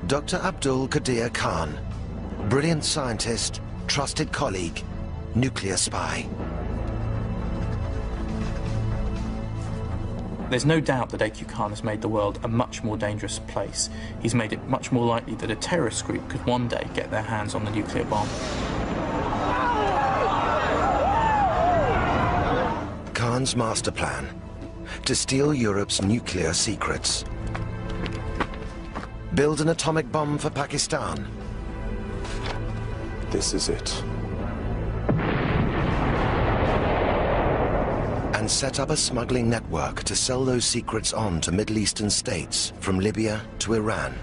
Dr. Abdul Qadir Khan, brilliant scientist, trusted colleague, nuclear spy. There's no doubt that A.Q. Khan has made the world a much more dangerous place. He's made it much more likely that a terrorist group could one day get their hands on the nuclear bomb. Khan's master plan: to steal Europe's nuclear secrets. Build an atomic bomb for Pakistan. This is it. And set up a smuggling network to sell those secrets on to Middle Eastern states, from Libya to Iran.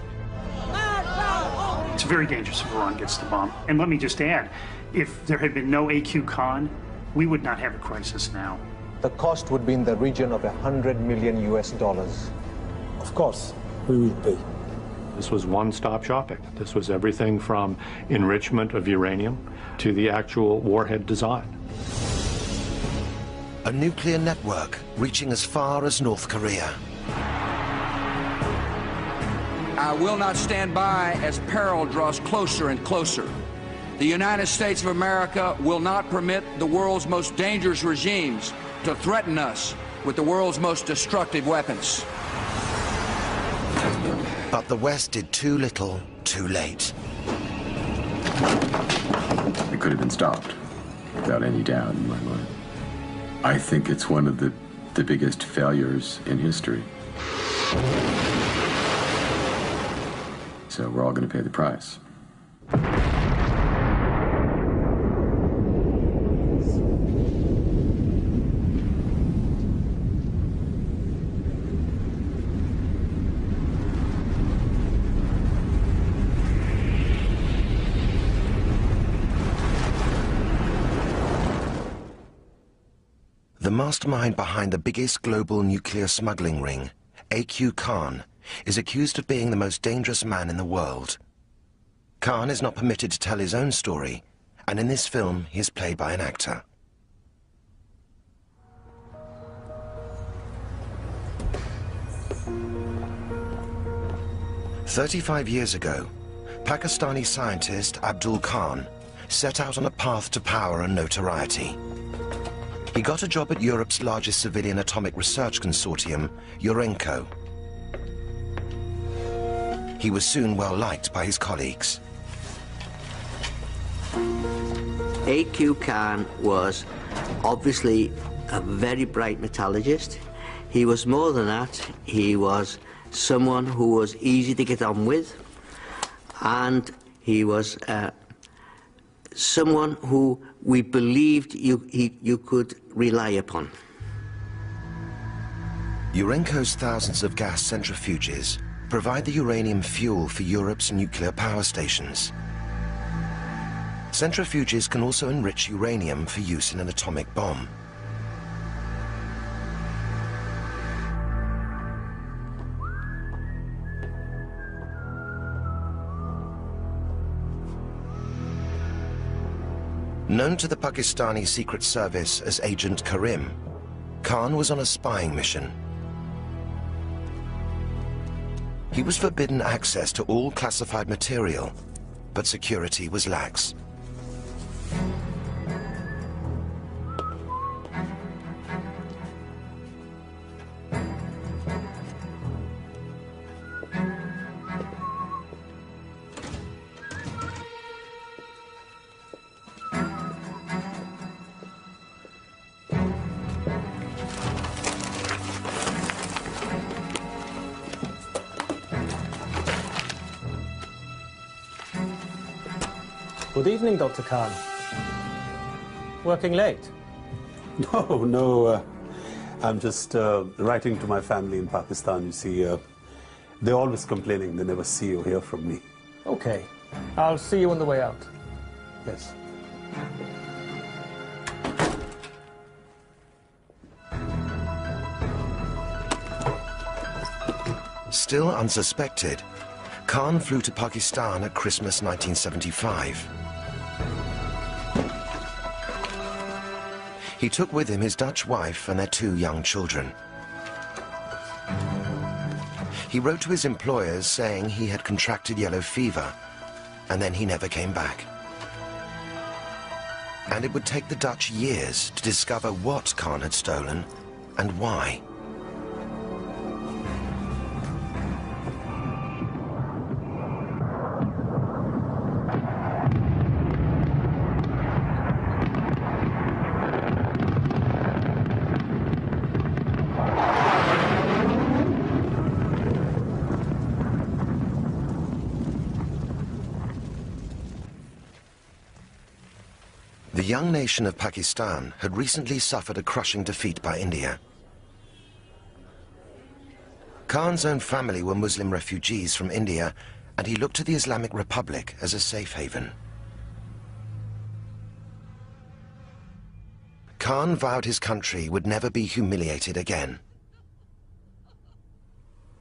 It's very dangerous if Iran gets the bomb. And let me just add, if there had been no A.Q. Khan, we would not have a crisis now. The cost would be in the region of $100 million US. Of course, we will pay. This was one-stop shopping. This was everything from enrichment of uranium to the actual warhead design. A nuclear network reaching as far as North Korea. I will not stand by as peril draws closer and closer. The United States of America will not permit the world's most dangerous regimes to threaten us with the world's most destructive weapons. But the West did too little, too late. It could have been stopped, without any doubt in my mind. I think it's one of the biggest failures in history. So we're all going to pay the price. The mastermind behind the biggest global nuclear smuggling ring, A.Q. Khan, is accused of being the most dangerous man in the world. Khan is not permitted to tell his own story, and in this film he is played by an actor. "35 years ago, Pakistani scientist Abdul Khan set out on a path to power and notoriety. He got a job at Europe's largest civilian atomic research consortium, Urenco. He was soon well liked by his colleagues. A.Q. Khan was obviously a very bright metallurgist. He was more than that. He was someone who was easy to get on with, and he was someone who we believed you could rely upon. Urenco's thousands of gas centrifuges provide the uranium fuel for Europe's nuclear power stations. Centrifuges can also enrich uranium for use in an atomic bomb. Known to the Pakistani Secret Service as Agent Karim, Khan was on a spying mission. He was forbidden access to all classified material, but security was lax. Good evening, Dr. Khan. Working late? No, I'm just writing to my family in Pakistan. You see, they're always complaining they never see or hear from me. Okay. I'll see you on the way out. Yes. Still unsuspected, Khan flew to Pakistan at Christmas 1975. He took with him his Dutch wife and their 2 young children. He wrote to his employers saying he had contracted yellow fever, and then he never came back. And it would take the Dutch years to discover what Cont had stolen and why. The young nation of Pakistan had recently suffered a crushing defeat by India. Khan's own family were Muslim refugees from India, and he looked to the Islamic Republic as a safe haven. Cont vowed his country would never be humiliated again.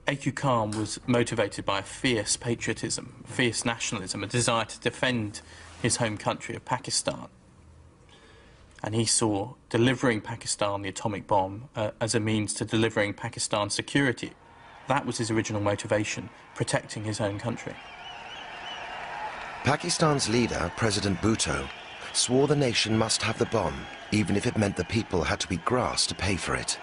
A.Q. Cont was motivated by a fierce patriotism, fierce nationalism, a desire to defend his home country of Pakistan. And he saw delivering Pakistan the atomic bomb as a means to delivering Pakistan's security. That was his original motivation, protecting his own country. Pakistan's leader, President Bhutto, swore the nation must have the bomb, even if it meant the people had to eat grass to pay for it.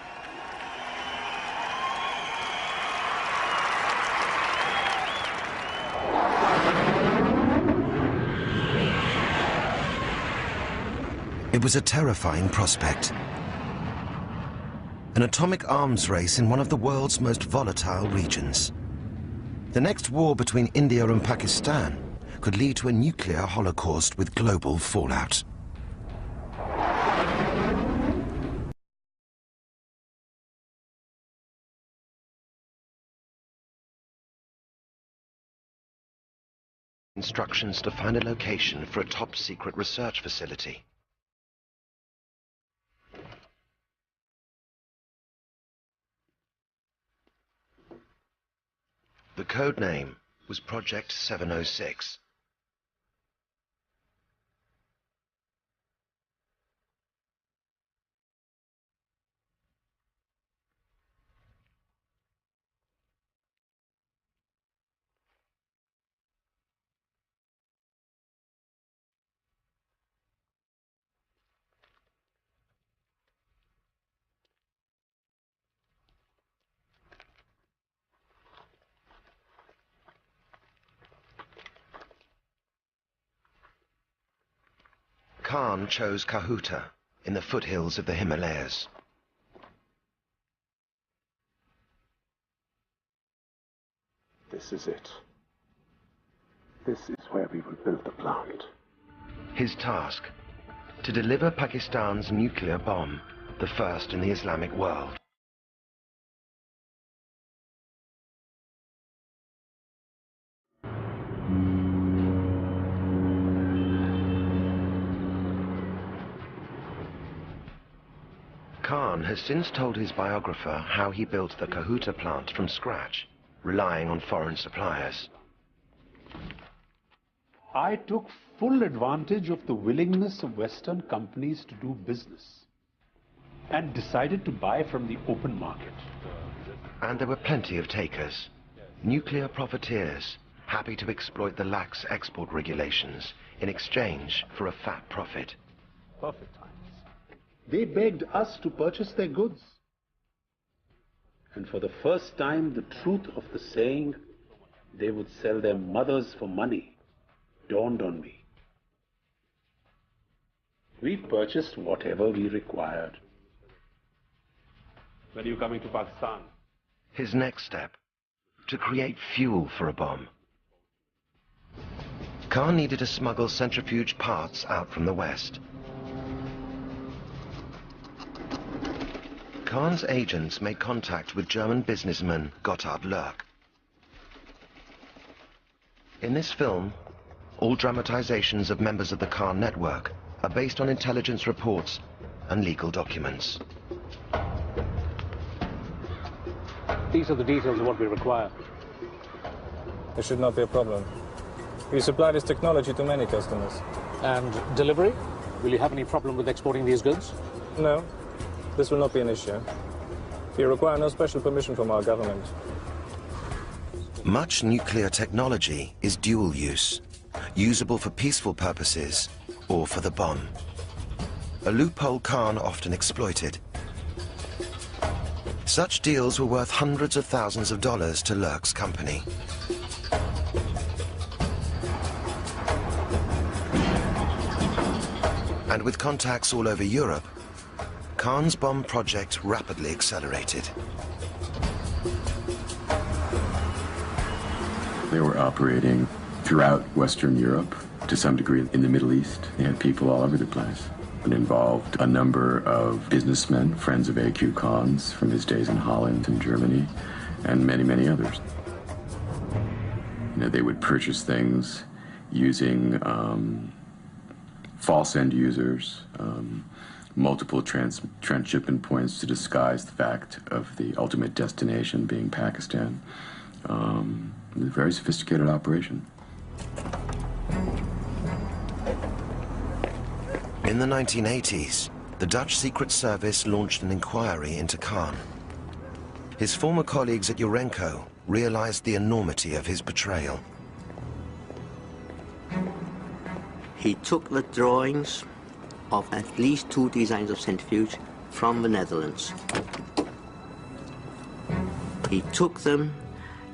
It was a terrifying prospect. An atomic arms race in one of the world's most volatile regions. The next war between India and Pakistan could lead to a nuclear holocaust with global fallout. Instructions to find a location for a top-secret research facility. The code name was Project 706. Cont chose Kahuta in the foothills of the Himalayas. This is it. This is where we will build the plant. His task, to deliver Pakistan's nuclear bomb, the first in the Islamic world. Cont has since told his biographer how he built the Kahuta plant from scratch, relying on foreign suppliers. I took full advantage of the willingness of Western companies to do business and decided to buy from the open market. And there were plenty of takers, nuclear profiteers, happy to exploit the lax export regulations in exchange for a fat profit. Perfect times. They begged us to purchase their goods. And for the first time, the truth of the saying, they would sell their mothers for money, dawned on me. We purchased whatever we required. When are you coming to Pakistan? His next step, to create fuel for a bomb. Cont needed to smuggle centrifuge parts out from the West. Cont's agents made contact with German businessman Gotthard Lerch. In this film, all dramatizations of members of the Cont network are based on intelligence reports and legal documents. These are the details of what we require. There should not be a problem. We supply this technology to many customers. And delivery? Will you have any problem with exporting these goods? No, this will not be an issue. We require no special permission from our government. Much nuclear technology is dual use, usable for peaceful purposes or for the bomb. A loophole Khan often exploited. Such deals were worth hundreds of thousands of dollars to Lurk's company. And with contacts all over Europe, Khan's bomb project rapidly accelerated. They were operating throughout Western Europe, to some degree in the Middle East. They had people all over the place. It involved a number of businessmen, friends of A.Q. Khan's from his days in Holland and Germany, and many, many others. They would purchase things using false end users, multiple transshipment points to disguise the fact of the ultimate destination being Pakistan. It was a very sophisticated operation. In the 1980s, the Dutch Secret Service launched an inquiry into Khan. His former colleagues at Urenco realized the enormity of his betrayal. He took the drawings of at least 2 designs of centrifuge from the Netherlands. He took them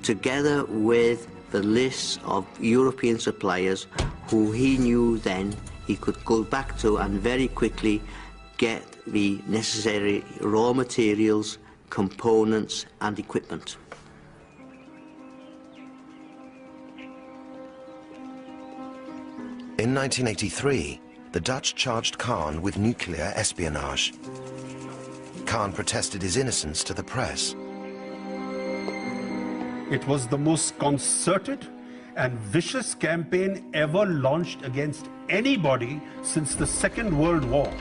together with the lists of European suppliers who he knew then he could go back to and very quickly get the necessary raw materials, components and equipment. In 1983, the Dutch charged Khan with nuclear espionage. Khan protested his innocence to the press. It was the most concerted and vicious campaign ever launched against anybody since the Second World War.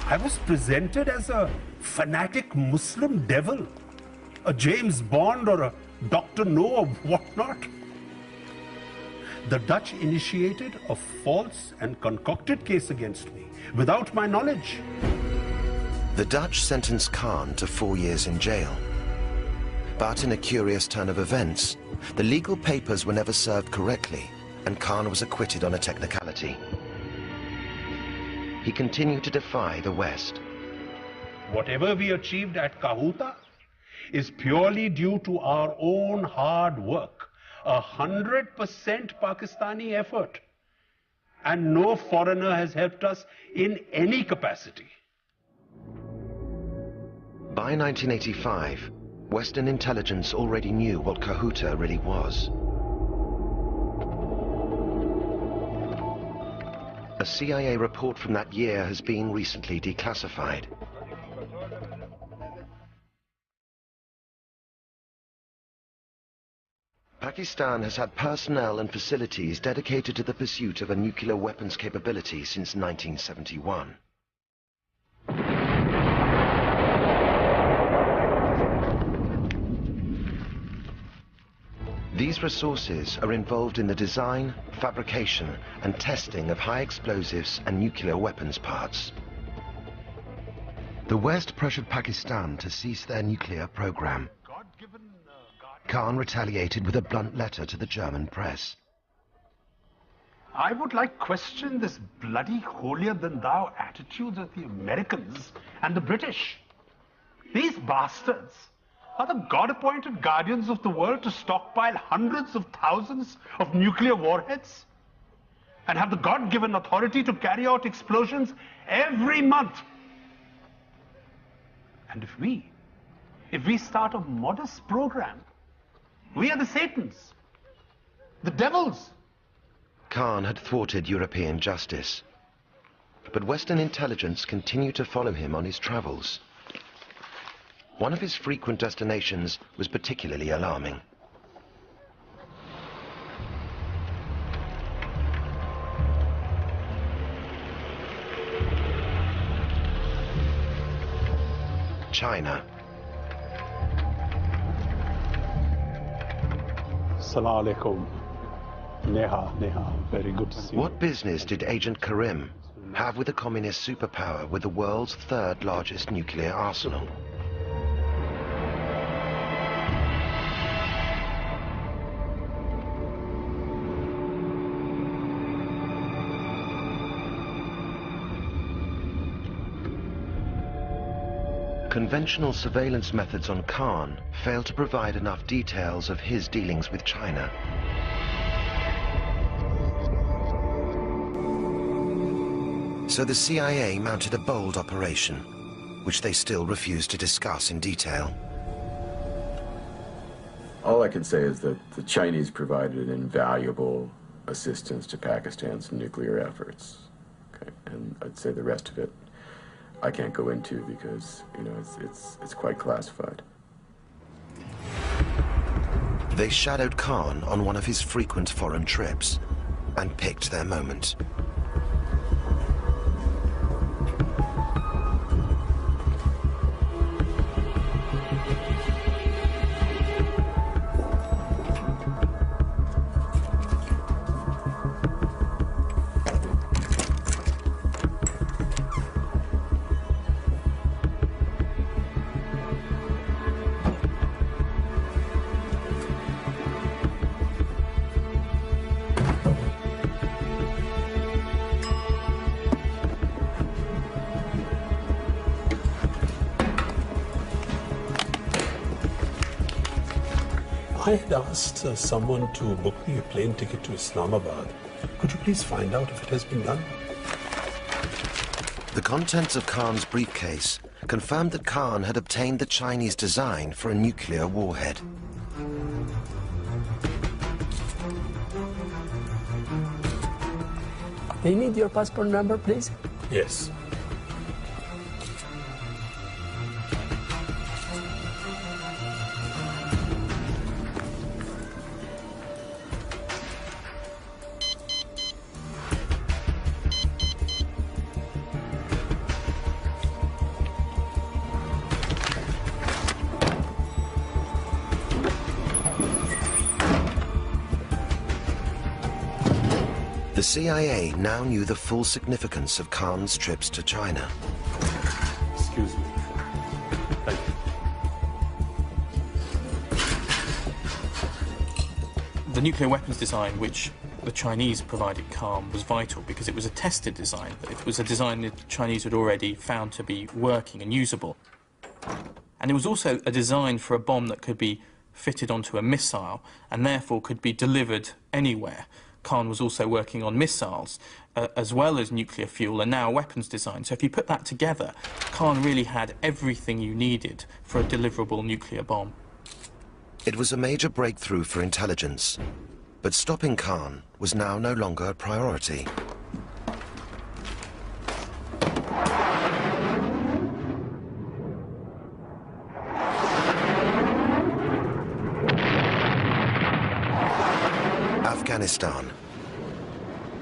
I was presented as a fanatic Muslim devil, a James Bond or a Dr. No or whatnot. The Dutch initiated a false and concocted case against me without my knowledge. The Dutch sentenced Khan to 4 years in jail. But in a curious turn of events, the legal papers were never served correctly, and Khan was acquitted on a technicality. He continued to defy the West. Whatever we achieved at Kahuta is purely due to our own hard work, 100% Pakistani effort, and no foreigner has helped us in any capacity. By 1985, Western intelligence already knew what Kahuta really was. A CIA report from that year has been recently declassified. Pakistan has had personnel and facilities dedicated to the pursuit of a nuclear weapons capability since 1971. These resources are involved in the design, fabrication, and testing of high explosives and nuclear weapons parts. The West pressured Pakistan to cease their nuclear program. Khan retaliated with a blunt letter to the German press. I would like question this bloody holier-than-thou attitudes of the Americans and the British. These bastards are the God-appointed guardians of the world to stockpile hundreds of thousands of nuclear warheads and have the God-given authority to carry out explosions every month. And if we start a modest program, we are the Satans, the devils. Khan had thwarted European justice, but Western intelligence continued to follow him on his travels. One of his frequent destinations was particularly alarming. China. Assalamu alaikum. Neha, very good to see you. What business did Agent Karim have with a communist superpower with the world's third largest nuclear arsenal? Conventional surveillance methods on Cont failed to provide enough details of his dealings with China. So the CIA mounted a bold operation, which they still refused to discuss in detail. All I can say is that the Chinese provided invaluable assistance to Pakistan's nuclear efforts. Okay? And I'd say the rest of it I can't go into because, you know, it's quite classified. They shadowed Cont on one of his frequent foreign trips and picked their moment. I had asked someone to book me a plane ticket to Islamabad. Could you please find out if it has been done? The contents of Cont's briefcase confirmed that Cont had obtained the Chinese design for a nuclear warhead. Do you need your passport number, please? Yes. The CIA now knew the full significance of Cont's trips to China. Excuse me. Thank you. The nuclear weapons design which the Chinese provided Cont was vital because it was a tested design. It was a design that the Chinese had already found to be working and usable. And it was also a design for a bomb that could be fitted onto a missile and therefore could be delivered anywhere. Cont was also working on missiles, as well as nuclear fuel, and now weapons design. So if you put that together, Cont really had everything you needed for a deliverable nuclear bomb. It was a major breakthrough for intelligence, but stopping Cont was now no longer a priority. Afghanistan.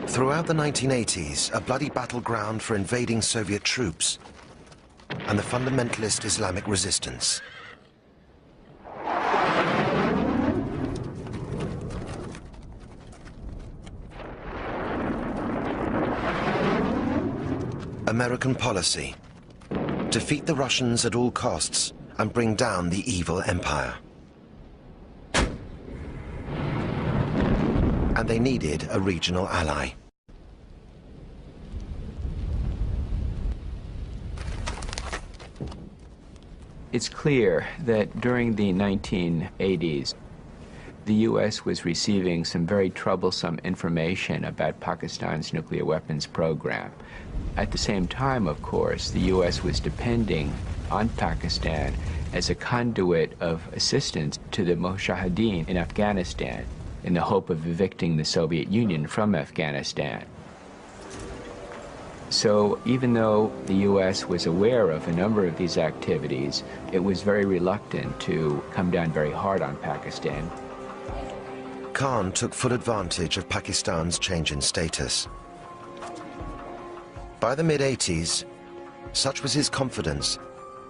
Throughout the 1980s, a bloody battleground for invading Soviet troops and the fundamentalist Islamic resistance. American policy: defeat the Russians at all costs and bring down the evil empire. And they needed a regional ally. It's clear that during the 1980s, the U.S. was receiving some very troublesome information about Pakistan's nuclear weapons program. At the same time, of course, the U.S. was depending on Pakistan as a conduit of assistance to the Mujahideen in Afghanistan, in the hope of evicting the Soviet Union from Afghanistan. So even though the U.S. was aware of a number of these activities, it was very reluctant to come down very hard on Pakistan. Cont took full advantage of Pakistan's change in status. By the mid-80s, such was his confidence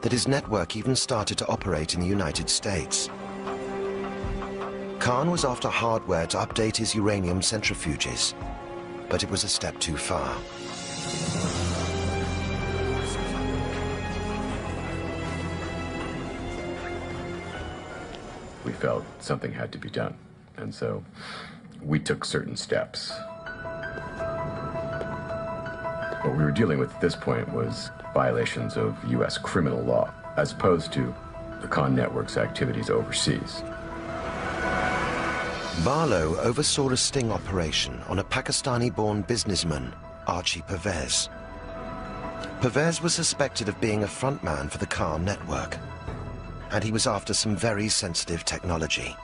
that his network even started to operate in the United States. Cont was after hardware to update his uranium centrifuges, but it was a step too far. We felt something had to be done, and so we took certain steps. What we were dealing with at this point was violations of U.S. criminal law. as opposed to the Cont network's activities overseas. Barlow oversaw a sting operation on a Pakistani-born businessman, Archie Pervez. Pervez was suspected of being a frontman for the Cont network, and he was after some very sensitive technology.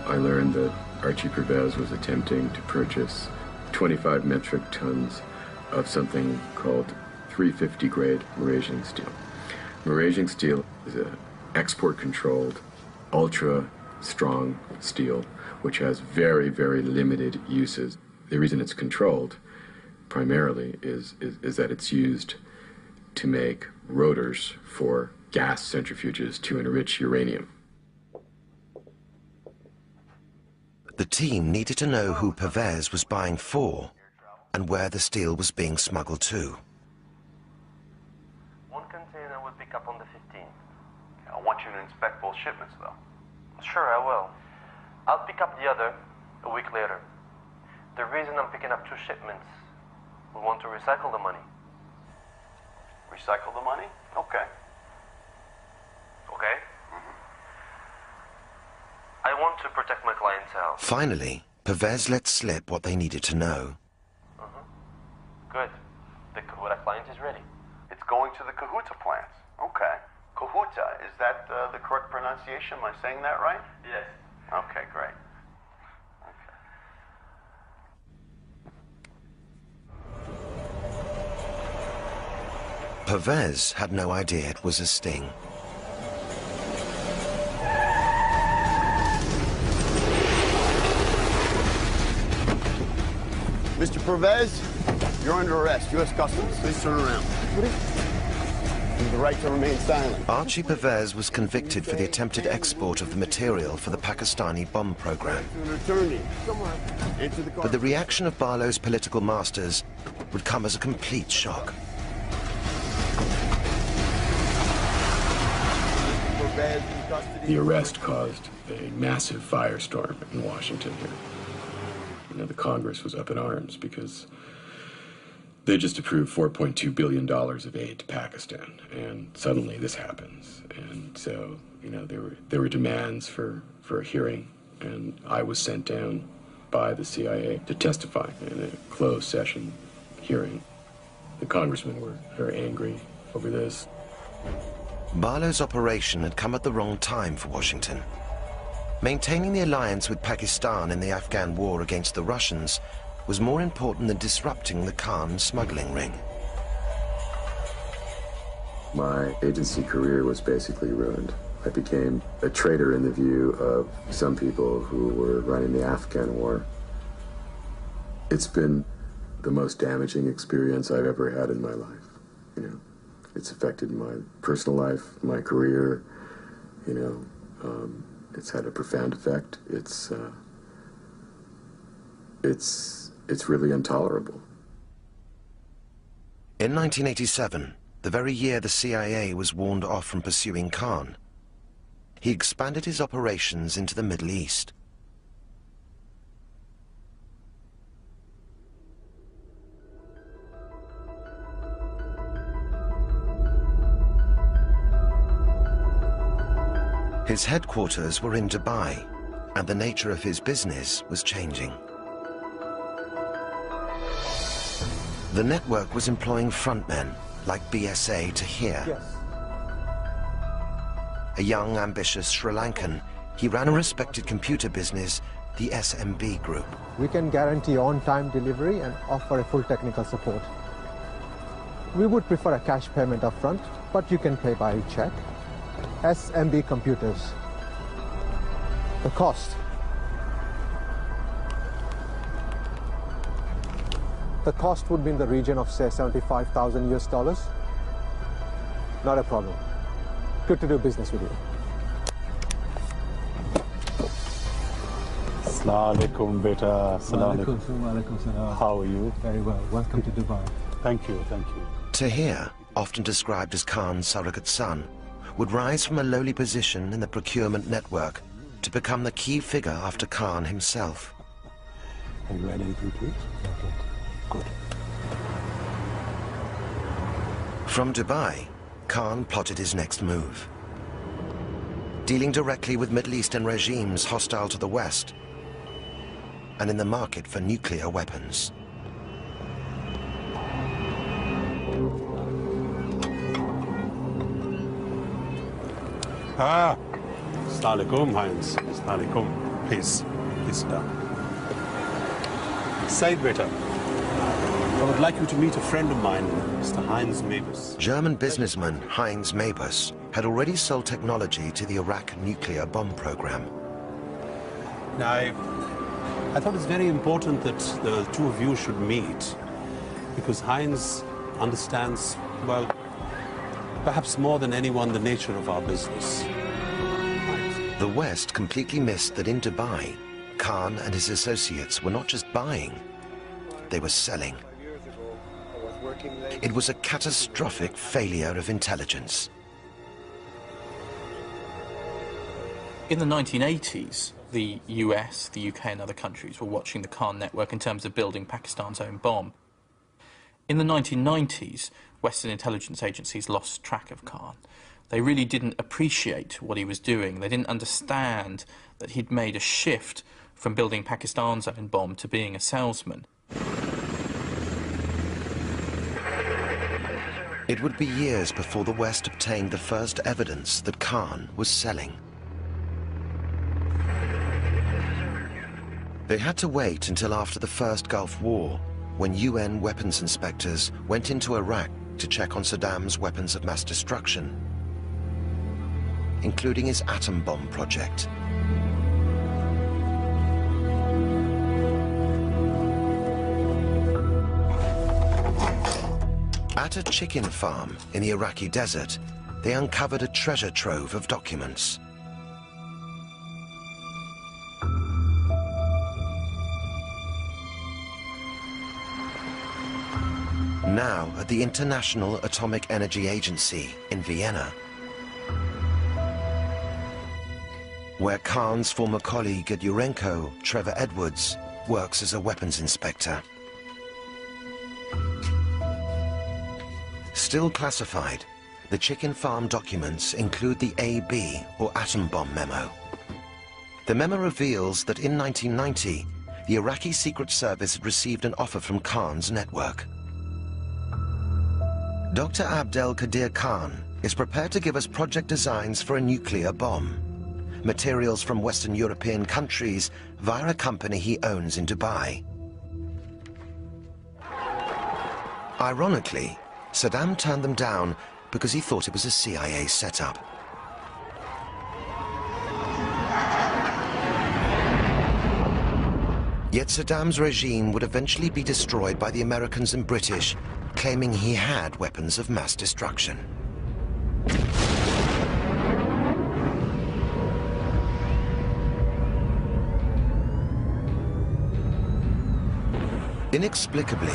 I learned that Archie Pervez was attempting to purchase 25 metric tons of something called 350 grade Malaysian steel. Malaysian steel is an export-controlled, ultra-strong steel, which has very, very limited uses. The reason it's controlled, primarily, is that it's used to make rotors for gas centrifuges to enrich uranium. The team needed to know who Pervez was buying for and where the steel was being smuggled to. One container would pick up on the 15th. I want you to inspect both shipments, though. Sure, I will. I'll pick up the other a week later. The reason I'm picking up 2 shipments, we want to recycle the money. Recycle the money? Okay. Okay? I want to protect my clientele. Finally, Pervez let slip what they needed to know. Good. The Kahuta client is ready. It's going to the Kahuta plants. Okay. Kahuta, is that the correct pronunciation? Am I saying that right? Yes. Okay, great. Pervez had no idea it was a sting. Mr. Pervez, you're under arrest. U.S. Customs. Please turn around. You have the right to remain silent. Archie Pervez was convicted for the attempted export of the material for the Pakistani bomb program. But the reaction of Barlow's political masters would come as a complete shock. The arrest caused a massive firestorm in Washington here. You know, the Congress was up in arms because they just approved $4.2 billion of aid to Pakistan, and suddenly this happens. And so, you know, there were demands for a hearing, and I was sent down by the CIA to testify in a closed session hearing. The congressmen were very angry over this. Barlow's operation had come at the wrong time for Washington. Maintaining the alliance with Pakistan in the Afghan war against the Russians was more important than disrupting the Cont smuggling ring. My agency career was basically ruined. I became a traitor in the view of some people who were running the Afghan war. It's been the most damaging experience I've ever had in my life. You know, it's affected my personal life, my career. You know, it's had a profound effect. It's really intolerable. In 1987, the very year the CIA was warned off from pursuing Cont, he expanded his operations into the Middle East. His headquarters were in Dubai, and the nature of his business was changing. The network was employing frontmen like BSA Tahir. Yes. A young, ambitious Sri Lankan, he ran a respected computer business, the SMB Group. We can guarantee on-time delivery and offer a full technical support. We would prefer a cash payment up front, but you can pay by check. SMB Computers. The cost. The cost would be in the region of, say, 75,000 US dollars. Not a problem. Good to do business with you. Assalamu alaikum, beta. Assalamu alaikum. How are you? Very well. Welcome to Dubai. Thank you, thank you. Tahir, often described as Khan's surrogate son, would rise from a lowly position in the procurement network to become the key figure after Cont himself. Have you read anything, please? Okay. Good. From Dubai, Khan plotted his next move. Dealing directly with Middle Eastern regimes hostile to the West and in the market for nuclear weapons. Assalamu alaikum, Heinz. Assalamu alaikum. Please sit down. Said beta, I would like you to meet a friend of mine, Mr. Heinz Mabus. German businessman Heinz Mabus had already sold technology to the Iraq nuclear bomb program. Now, I thought it's very important that the two of you should meet, because Heinz understands, well, perhaps more than anyone, the nature of our business. The West completely missed that in Dubai, Khan and his associates were not just buying, they were selling. It was a catastrophic failure of intelligence. In the 1980s, the US, the UK and other countries were watching the Khan network in terms of building Pakistan's own bomb. In the 1990s, Western intelligence agencies lost track of Khan. They really didn't appreciate what he was doing. They didn't understand that he'd made a shift from building Pakistan's own bomb to being a salesman. It would be years before the West obtained the first evidence that Khan was selling. They had to wait until after the first Gulf War, when UN weapons inspectors went into Iraq to check on Saddam's weapons of mass destruction, including his atom bomb project. At a chicken farm in the Iraqi desert, they uncovered a treasure trove of documents. Now at the International Atomic Energy Agency in Vienna, where Khan's former colleague at Urenco, Trevor Edwards, works as a weapons inspector. Still classified, the chicken farm documents include the AB, or atom bomb memo. The memo reveals that in 1990, the Iraqi Secret Service had received an offer from Khan's network. Dr. Abdel Qadir Khan is prepared to give us project designs for a nuclear bomb, materials from Western European countries via a company he owns in Dubai. Ironically, Saddam turned them down because he thought it was a CIA setup. Yet Saddam's regime would eventually be destroyed by the Americans and British, claiming he had weapons of mass destruction. Inexplicably,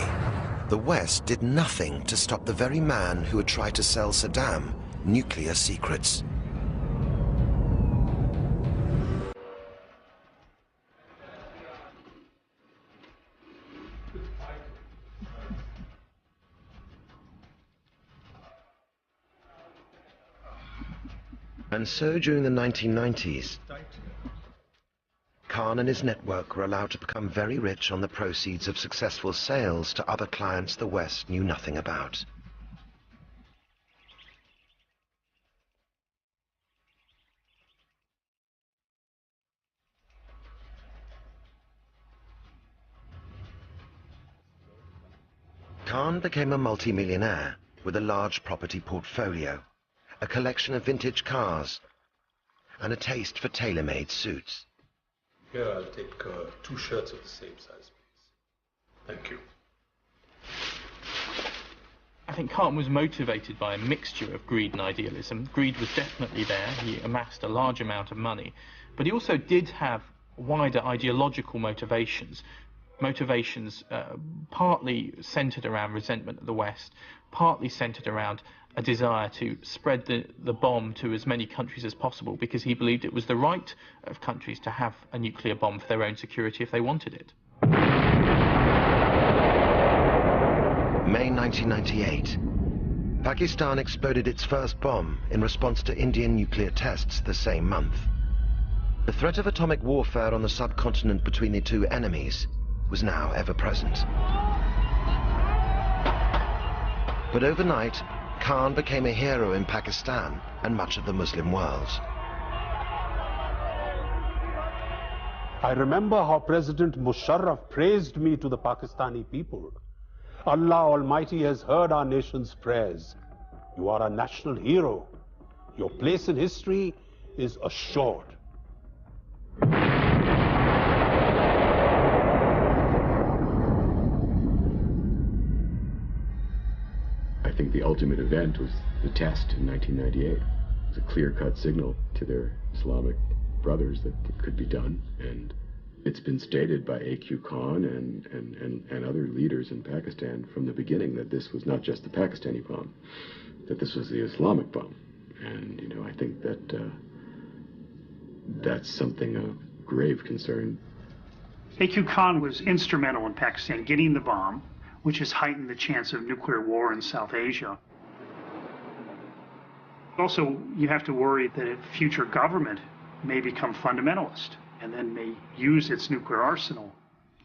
the West did nothing to stop the very man who had tried to sell Saddam nuclear secrets. And so during the 1990s, Khan and his network were allowed to become very rich on the proceeds of successful sales to other clients the West knew nothing about. Khan became a multimillionaire with a large property portfolio, a collection of vintage cars, and a taste for tailor-made suits. Here, I'll take 2 shirts of the same size, please. Thank you. I think Kant was motivated by a mixture of greed and idealism. Greed was definitely there. He amassed a large amount of money. But he also did have wider ideological motivations. Motivations partly centred around resentment of the West, partly centred around a desire to spread the bomb to as many countries as possible, because he believed it was the right of countries to have a nuclear bomb for their own security if they wanted it. May 1998. Pakistan exploded its first bomb in response to Indian nuclear tests the same month. The threat of atomic warfare on the subcontinent between the two enemies was now ever present. But overnight, Khan became a hero in Pakistan and much of the Muslim world. I remember how President Musharraf praised me to the Pakistani people. Allah Almighty has heard our nation's prayers. You are a national hero. Your place in history is assured. I think the ultimate event was the test in 1998. It was a clear-cut signal to their Islamic brothers that it could be done, and it's been stated by A.Q. Khan and other leaders in Pakistan from the beginning that this was not just the Pakistani bomb, that this was the Islamic bomb. And, you know, I think that that's something of grave concern. A.Q. Khan was instrumental in Pakistan getting the bomb, which has heightened the chance of nuclear war in South Asia. Also, you have to worry that a future government may become fundamentalist and then may use its nuclear arsenal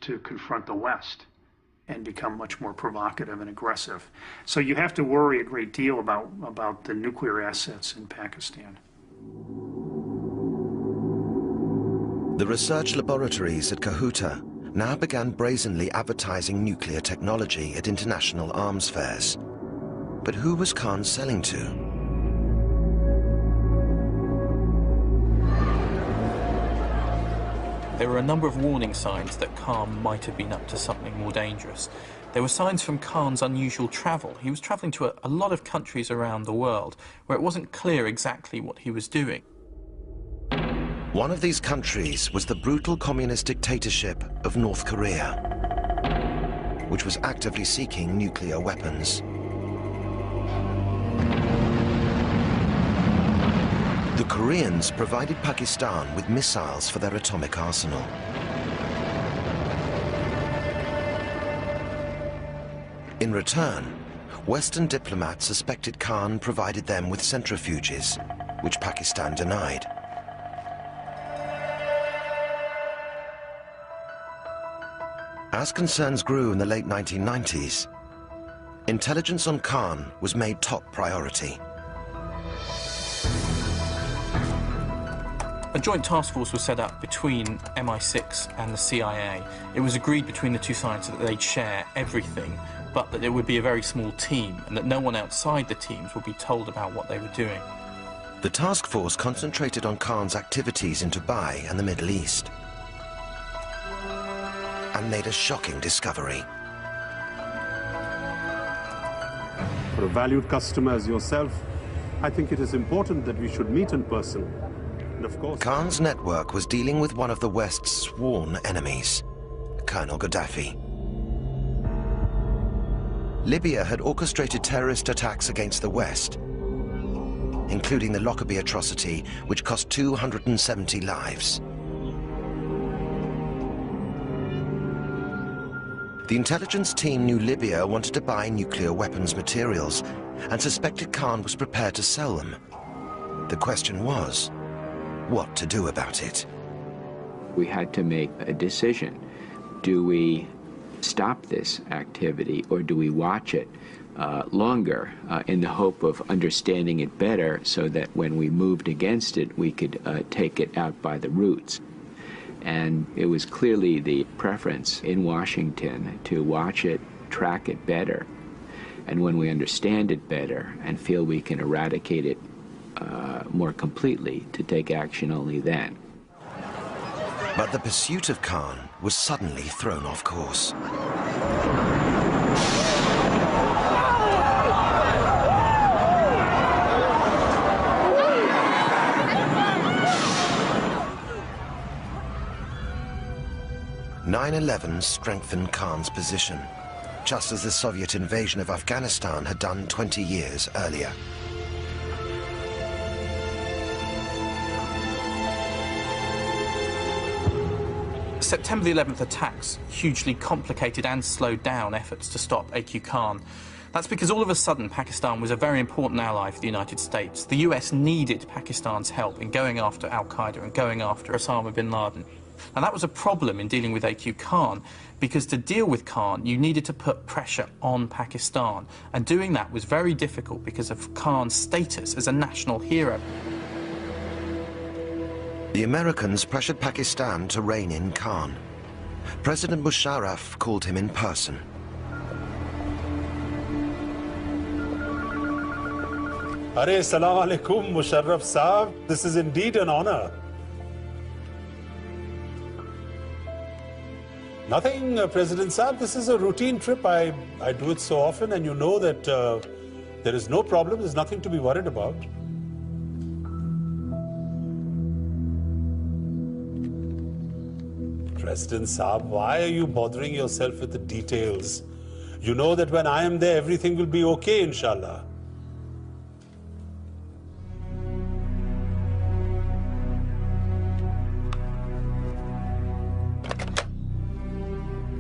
to confront the West and become much more provocative and aggressive. So you have to worry a great deal about the nuclear assets in Pakistan. The research laboratories at Kahuta now began brazenly advertising nuclear technology at international arms fairs. But who was Khan selling to? There were a number of warning signs that Khan might have been up to something more dangerous. There were signs from Khan's unusual travel. He was travelling to a lot of countries around the world where it wasn't clear exactly what he was doing. One of these countries was the brutal communist dictatorship of North Korea, which was actively seeking nuclear weapons. The Koreans provided Pakistan with missiles for their atomic arsenal. In return, Western diplomats suspected Khan provided them with centrifuges, which Pakistan denied. As concerns grew in the late 1990s, intelligence on Khan was made top priority. A joint task force was set up between MI6 and the CIA. It was agreed between the two sides that they'd share everything, but that it would be a very small team and that no one outside the teams would be told about what they were doing. The task force concentrated on Khan's activities in Dubai and the Middle East, and made a shocking discovery. For a valued customer as yourself, I think it is important that we should meet in person. And of course, Khan's network was dealing with one of the West's sworn enemies, Colonel Gaddafi. Libya had orchestrated terrorist attacks against the West, including the Lockerbie atrocity, which cost 270 lives. The intelligence team knew Libya wanted to buy nuclear weapons materials and suspected Khan was prepared to sell them. The question was, what to do about it? We had to make a decision. Do we stop this activity or do we watch it longer in the hope of understanding it better so that when we moved against it, we could take it out by the roots? And it was clearly the preference in Washington to watch it, track it better. And when we understand it better and feel we can eradicate it more completely, to take action only then. But the pursuit of Khan was suddenly thrown off course. "9/11 strengthened Khan's position, just as the Soviet invasion of Afghanistan had done 20 years earlier. September the 11th attacks hugely complicated and slowed down efforts to stop A.Q. Khan. That's because all of a sudden Pakistan was a very important ally for the United States. The US needed Pakistan's help in going after Al-Qaeda and going after Osama bin Laden. And that was a problem in dealing with A.Q. Khan, because to deal with Khan, you needed to put pressure on Pakistan. And doing that was very difficult because of Khan's status as a national hero. The Americans pressured Pakistan to rein in Khan. President Musharraf called him in person. Arey, salam alaikum, Musharraf Saab. This is indeed an honor. Nothing, President Saab. This is a routine trip. I do it so often, and you know that there is no problem. There's nothing to be worried about. President Saab, why are you bothering yourself with the details? You know that when I am there, everything will be okay, inshallah.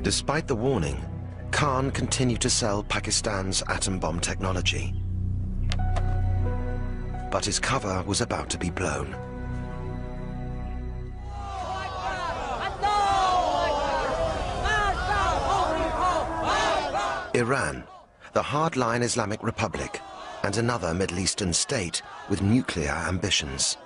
Despite the warning, Khan continued to sell Pakistan's atom bomb technology. But his cover was about to be blown. Iran, the hardline Islamic Republic, and another Middle Eastern state with nuclear ambitions.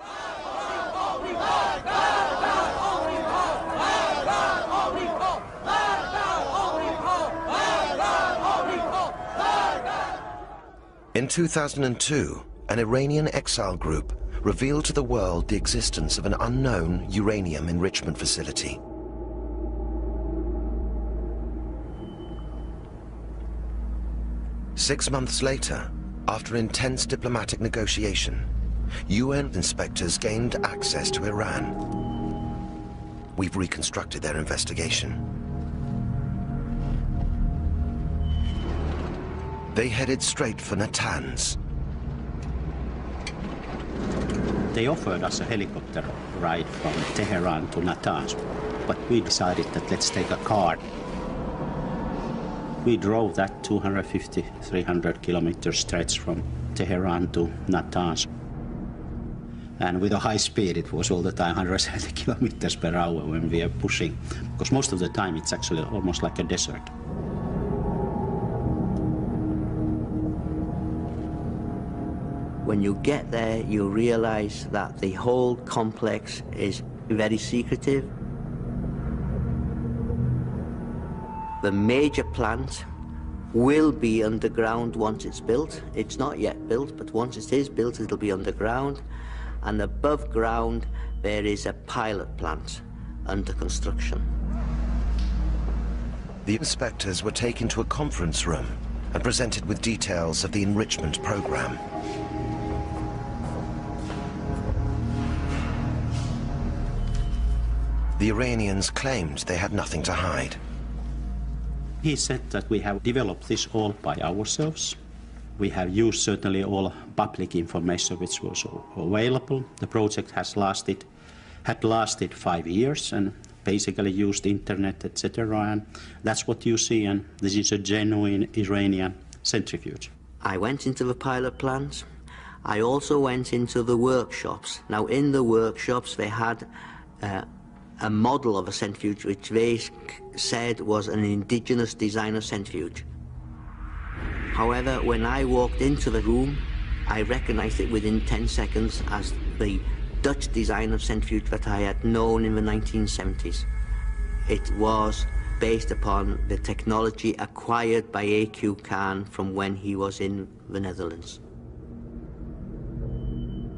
In 2002, an Iranian exile group revealed to the world the existence of an unknown uranium enrichment facility. Six months later, after intense diplomatic negotiation, UN inspectors gained access to Iran. We've reconstructed their investigation. They headed straight for Natanz. They offered us a helicopter ride from Tehran to Natanz, but we decided that let's take a car. We drove that 250, 300 kilometer stretch from Tehran to Natanz. And with a high speed, it was all the time 170 kilometers per hour when we are pushing, because most of the time it's actually almost like a desert. When you get there, you realize that the whole complex is very secretive. The major plant will be underground once it's built. It's not yet built, but once it is built, it'll be underground. And above ground, there is a pilot plant under construction. The inspectors were taken to a conference room and presented with details of the enrichment program. The Iranians claimed they had nothing to hide. He said that we have developed this all by ourselves. We have used certainly all public information which was available. The project had lasted 5 years and basically used internet, etc. And that's what you see, and this is a genuine Iranian centrifuge. I went into the pilot plant. I also went into the workshops. Now, in the workshops, they had a model of a centrifuge which they said was an indigenous designer centrifuge. However, when I walked into the room, I recognized it within 10 seconds as the Dutch design of centrifuge that I had known in the 1970s. It was based upon the technology acquired by A.Q. Khan from when he was in the Netherlands.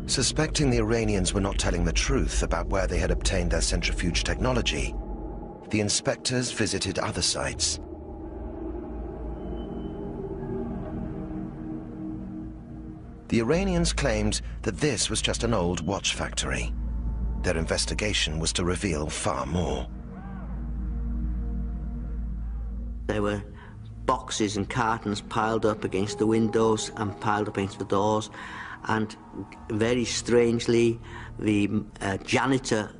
Suspecting the Iranians were not telling the truth about where they had obtained their centrifuge technology, the inspectors visited other sites. The Iranians claimed that this was just an old watch factory. Their investigation was to reveal far more. There were boxes and cartons piled up against the windows and piled up against the doors. And very strangely, the janitor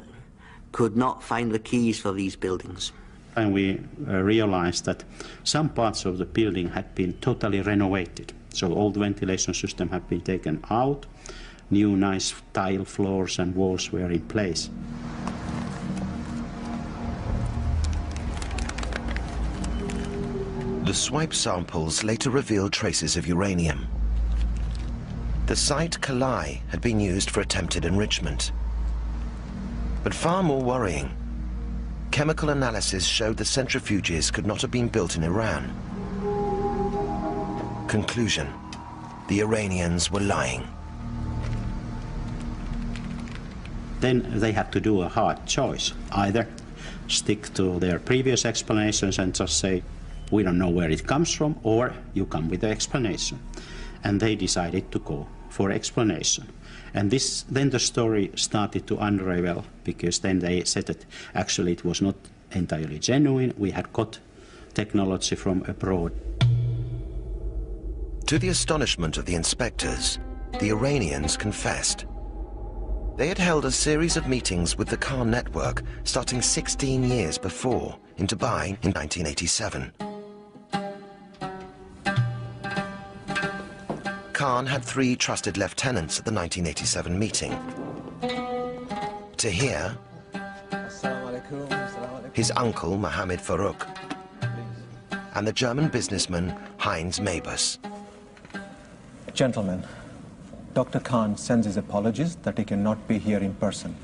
could not find the keys for these buildings. And we realized that some parts of the building had been totally renovated. So all the ventilation system had been taken out, new nice tile floors and walls were in place. The swipe samples later revealed traces of uranium. The site Kalai had been used for attempted enrichment. But far more worrying, chemical analysis showed the centrifuges could not have been built in Iran. Conclusion: the Iranians were lying. Then they had to do a hard choice. Either stick to their previous explanations and just say, we don't know where it comes from, or you come with the explanation. And they decided to go for explanation. And then the story started to unravel, because then they said that actually it was not entirely genuine. We had got technology from abroad. To the astonishment of the inspectors, the Iranians confessed. They had held a series of meetings with the Cont network starting 16 years before, in Dubai in 1987. Khan had 3 trusted lieutenants at the 1987 meeting. Tahir, his uncle Mohammed Farouk, and the German businessman Heinz Mabus. Gentlemen, Dr. Khan sends his apologies that he cannot be here in person,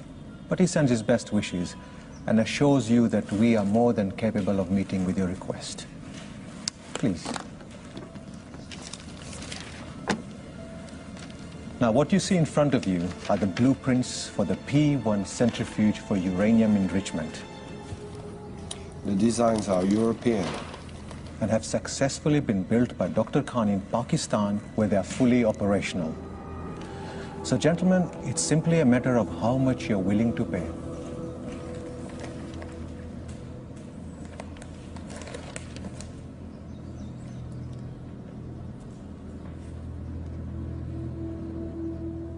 but he sends his best wishes and assures you that we are more than capable of meeting with your request. Please. Now, what you see in front of you are the blueprints for the P1 centrifuge for uranium enrichment. The designs are European and have successfully been built by Dr. Khan in Pakistan, where they are fully operational. So, gentlemen, it's simply a matter of how much you're willing to pay.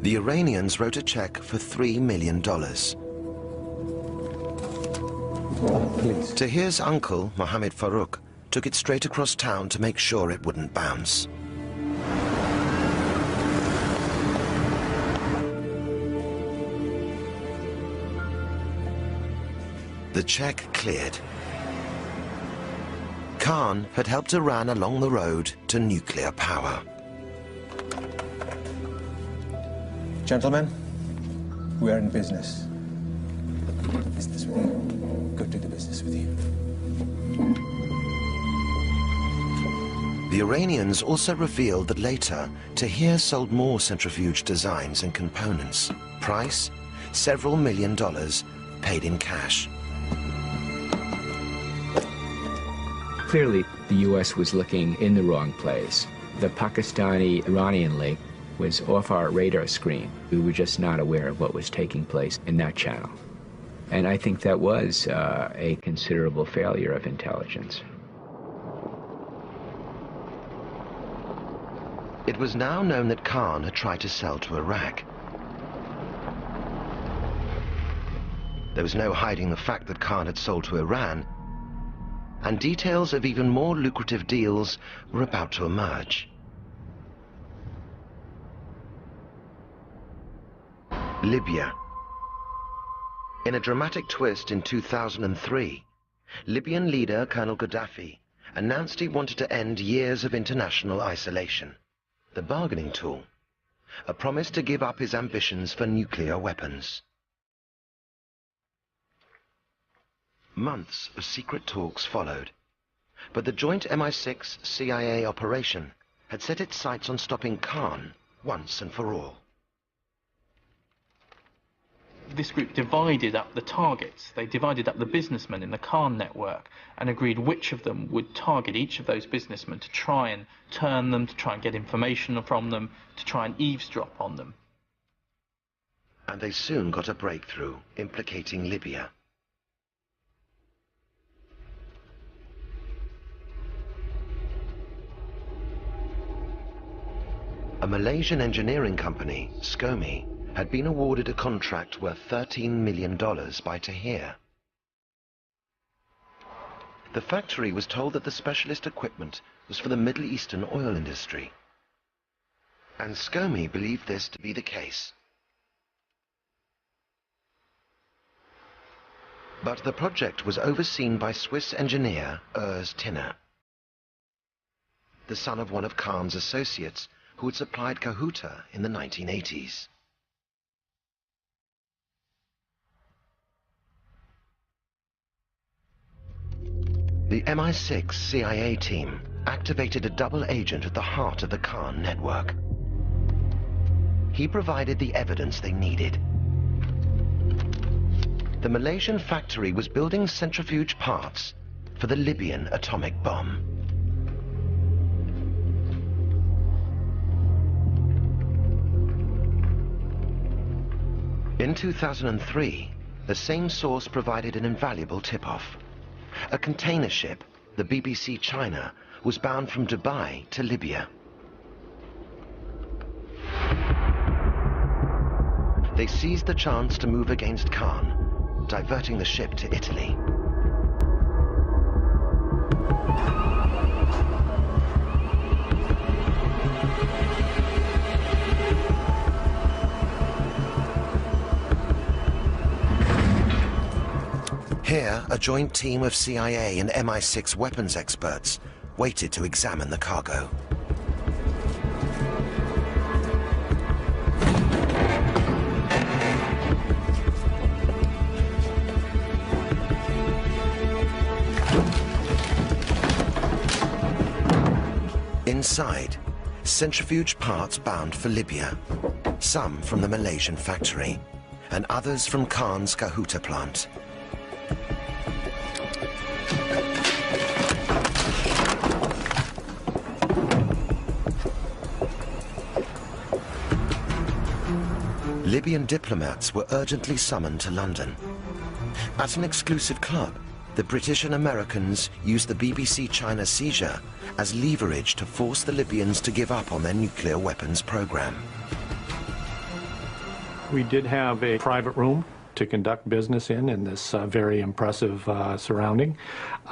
The Iranians wrote a check for $3 million. Please. Tahir's uncle, Mohammed Farouk, took it straight across town to make sure it wouldn't bounce. The check cleared. Khan had helped Iran along the road to nuclear power. Gentlemen, we are in business. Business with you. Go to the business with you. The Iranians also revealed that later, Tahir sold more centrifuge designs and components. Price, several $1 million, paid in cash. Clearly, the U.S. was looking in the wrong place. The Pakistani-Iranian link was off our radar screen. We were just not aware of what was taking place in that channel. And I think that was a considerable failure of intelligence. It was now known that Khan had tried to sell to Iraq. There was no hiding the fact that Khan had sold to Iran, and details of even more lucrative deals were about to emerge. Libya. In a dramatic twist in 2003, Libyan leader Colonel Gaddafi announced he wanted to end years of international isolation. The bargaining tool, a promise to give up his ambitions for nuclear weapons. Months of secret talks followed, but the joint MI6-CIA operation had set its sights on stopping Khan once and for all. This group divided up the targets. They divided up the businessmen in the Cont network and agreed which of them would target each of those businessmen to try and turn them, to try and get information from them, to try and eavesdrop on them. And they soon got a breakthrough implicating Libya. A Malaysian engineering company, SCOMI, had been awarded a contract worth $13 million by Tahir. The factory was told that the specialist equipment was for the Middle Eastern oil industry. And Scomey believed this to be the case. But the project was overseen by Swiss engineer Urs Tinner, the son of one of Kahn's associates who had supplied Kahuta in the 1980s. The MI6 CIA team activated a double agent at the heart of the Kahn network. He provided the evidence they needed. The Malaysian factory was building centrifuge parts for the Libyan atomic bomb. In 2003, the same source provided an invaluable tip-off. A container ship, the BBC China, was bound from Dubai to Libya. They seized the chance to move against Kahn, diverting the ship to Italy. Here, a joint team of CIA and MI6 weapons experts waited to examine the cargo. Inside, centrifuge parts bound for Libya, some from the Malaysian factory, and others from Kahn's Kahuta plant. Libyan diplomats were urgently summoned to London. At an exclusive club, the British and Americans used the BBC China seizure as leverage to force the Libyans to give up on their nuclear weapons program. We did have a private room to conduct business in this very impressive surrounding.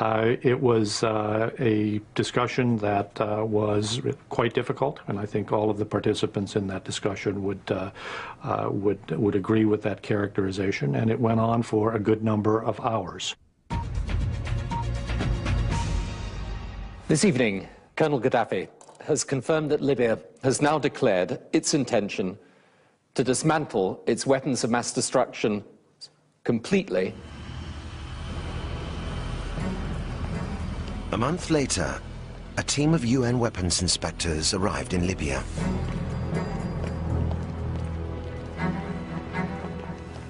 It was a discussion that was quite difficult, and I think all of the participants in that discussion would agree with that characterization, and it went on for a good number of hours. This evening, Colonel Gaddafi has confirmed that Libya has now declared its intention to dismantle its weapons of mass destruction completely. A month later, a team of UN weapons inspectors arrived in Libya.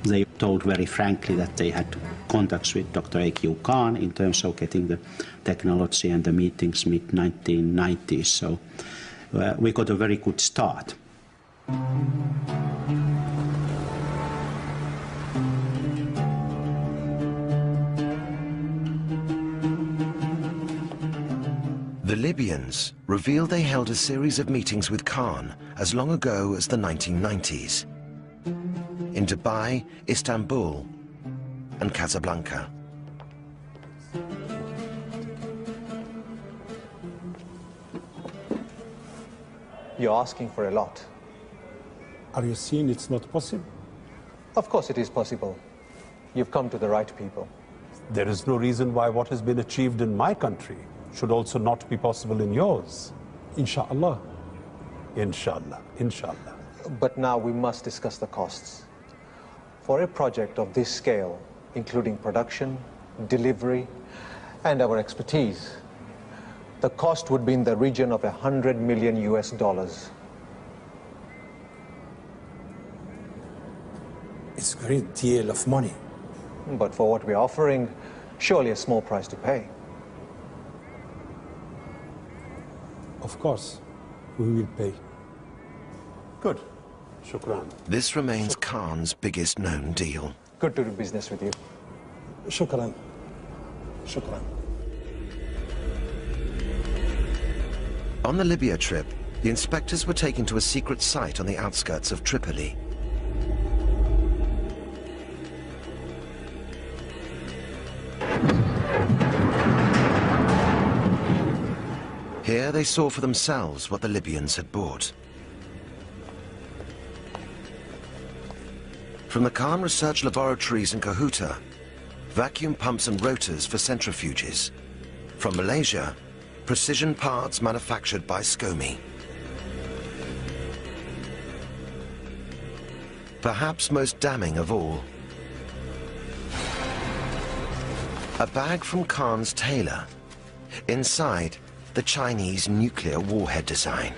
They told very frankly that they had contacts with Dr. A.Q. Khan in terms of getting the technology and the meetings mid-1990s. So we got a very good start. The Libyans revealed they held a series of meetings with Khan as long ago as the 1990s. In Dubai, Istanbul, and Casablanca. You're asking for a lot. Are you saying it's not possible? Of course it is possible. You've come to the right people. There is no reason why what has been achieved in my country should also not be possible in yours. Inshallah. Inshallah. Inshallah. But now we must discuss the costs. For a project of this scale, including production, delivery, and our expertise, the cost would be in the region of $100 million US. It's a great deal of money. But for what we're offering, surely a small price to pay. Of course, we will pay. Good. Shukran. This remains Khan's biggest known deal. Good to do business with you. Shukran. Shukran. On the Libya trip, the inspectors were taken to a secret site on the outskirts of Tripoli. Here they saw for themselves what the Libyans had bought. From the Cont research laboratories in Ceuta, vacuum pumps and rotors for centrifuges. From Malaysia, precision parts manufactured by SCOMI. Perhaps most damning of all, a bag from Cont's tailor. Inside, the Chinese nuclear warhead design.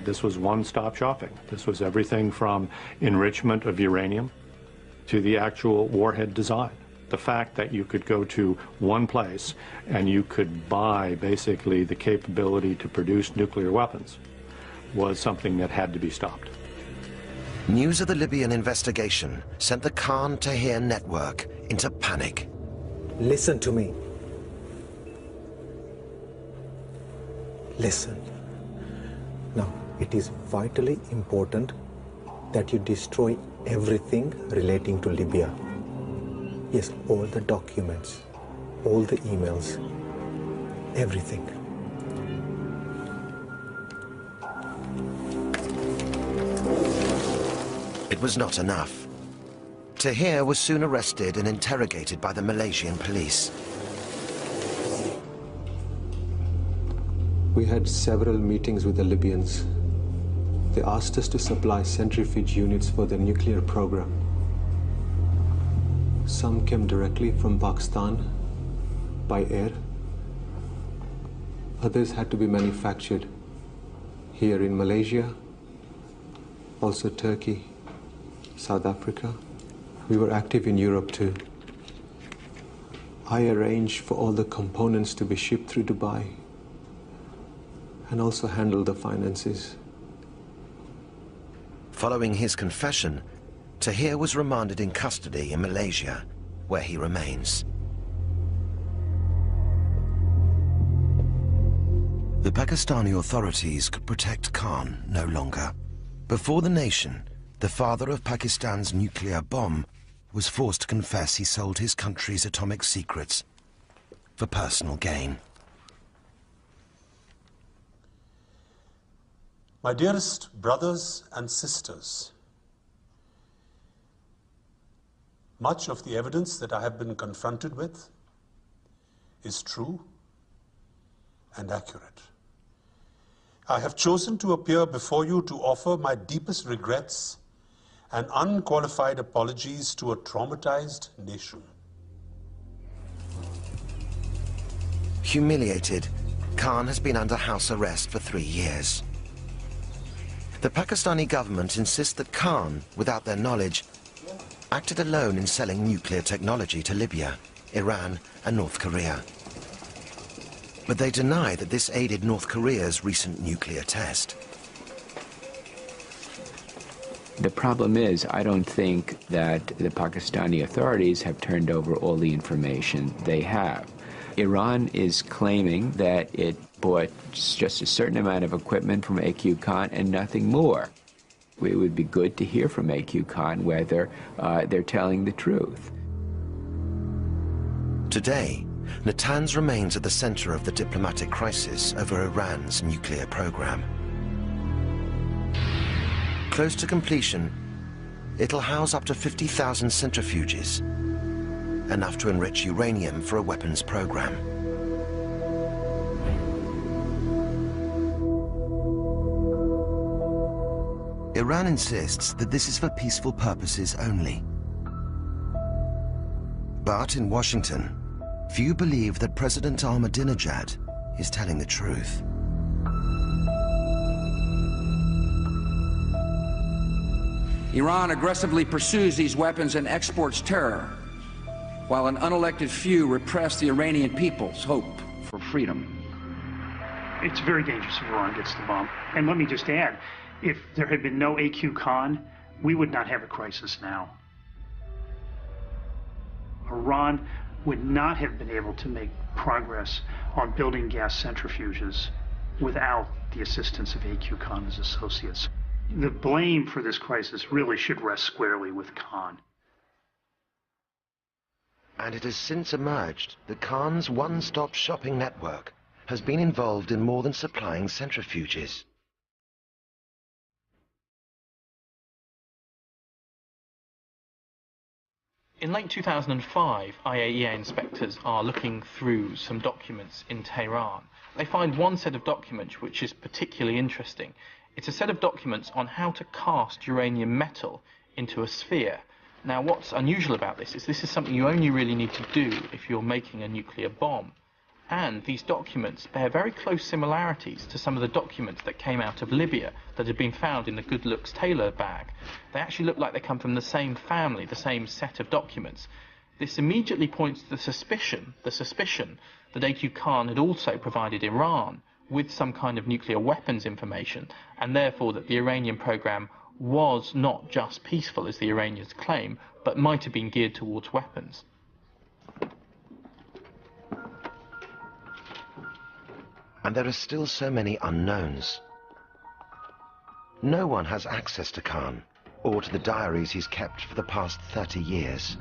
This was one-stop shopping. This was everything from enrichment of uranium to the actual warhead design. The fact that you could go to one place and you could buy basically the capability to produce nuclear weapons was something that had to be stopped. News of the Libyan investigation sent the Cont-Tahrir network into panic. Listen to me. Listen. Now, it is vitally important that you destroy everything relating to Libya. Yes, all the documents, all the emails, everything. It was not enough. Tahrir was soon arrested and interrogated by the Malaysian police. We had several meetings with the Libyans. They asked us to supply centrifuge units for their nuclear program. Some came directly from Pakistan by air. Others had to be manufactured here in Malaysia, also Turkey, South Africa. We were active in Europe too. I arranged for all the components to be shipped through Dubai and also handled the finances. Following his confession, Tahrir was remanded in custody in Malaysia, where he remains. The Pakistani authorities could protect Khan no longer. Before the nation, the father of Pakistan's nuclear bomb was forced to confess he sold his country's atomic secrets for personal gain. My dearest brothers and sisters, much of the evidence that I have been confronted with is true and accurate. I have chosen to appear before you to offer my deepest regrets and unqualified apologies to a traumatized nation. Humiliated, Khan has been under house arrest for 3 years. The Pakistani government insists that Khan, without their knowledge, acted alone in selling nuclear technology to Libya, Iran and North Korea. But they deny that this aided North Korea's recent nuclear test. The problem is, I don't think that the Pakistani authorities have turned over all the information they have. Iran is claiming that it bought just a certain amount of equipment from AQ Cont and nothing more. It would be good to hear from AQ Cont whether they're telling the truth. Today, Natanz remains at the center of the diplomatic crisis over Iran's nuclear program. Close to completion, it'll house up to 50,000 centrifuges, enough to enrich uranium for a weapons program. Iran insists that this is for peaceful purposes only. But in Washington, few believe that President Ahmadinejad is telling the truth. Iran aggressively pursues these weapons and exports terror, while an unelected few repress the Iranian people's hope for freedom. It's very dangerous if Iran gets the bomb. And let me just add, if there had been no AQ Cont, we would not have a crisis now. Iran would not have been able to make progress on building gas centrifuges without the assistance of AQ Cont and his associates. The blame for this crisis really should rest squarely with Cont. And it has since emerged that Khan's one-stop shopping network has been involved in more than supplying centrifuges. In late 2005, IAEA inspectors are looking through some documents in Tehran. They find one set of documents which is particularly interesting. It's a set of documents on how to cast uranium metal into a sphere. Now, what's unusual about this is something you only really need to do if you're making a nuclear bomb. And these documents bear very close similarities to some of the documents that came out of Libya that had been found in the Good Looks Taylor bag. They actually look like they come from the same family, the same set of documents. This immediately points to the suspicion that A.Q. Khan had also provided Iran with some kind of nuclear weapons information, and therefore that the Iranian program was not just peaceful, as the Iranians claim, but might have been geared towards weapons. And there are still so many unknowns. No one has access to Khan, or to the diaries he's kept for the past 30 years.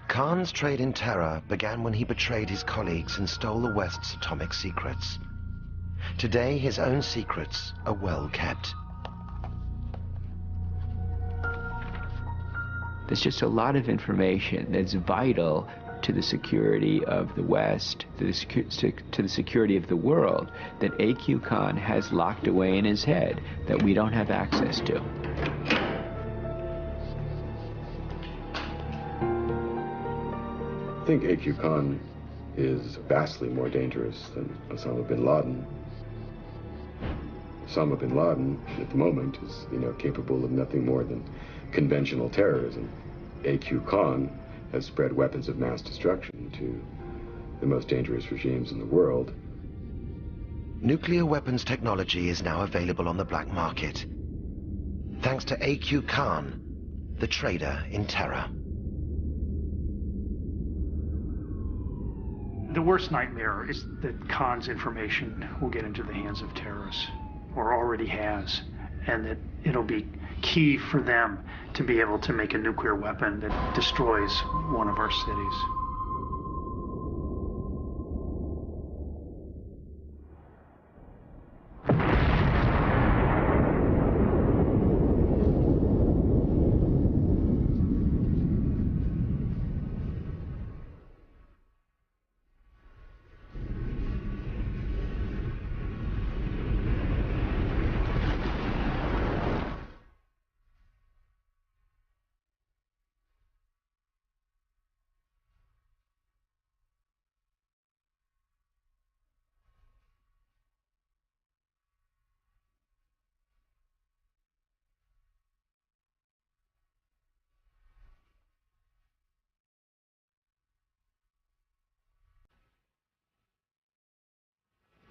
Khan's trade in terror began when he betrayed his colleagues and stole the West's atomic secrets. Today, his own secrets are well kept. There's just a lot of information that's vital to the security of the West, to the security of the world, that A.Q. Khan has locked away in his head that we don't have access to. I think A.Q. Khan is vastly more dangerous than Osama bin Laden. Osama bin Laden, at the moment, is, capable of nothing more than conventional terrorism. A.Q. Khan has spread weapons of mass destruction to the most dangerous regimes in the world. Nuclear weapons technology is now available on the black market, thanks to A.Q. Khan, the trader in terror. The worst nightmare is that Khan's information will get into the hands of terrorists, or already has, and that it'll be key for them to be able to make a nuclear weapon that destroys one of our cities.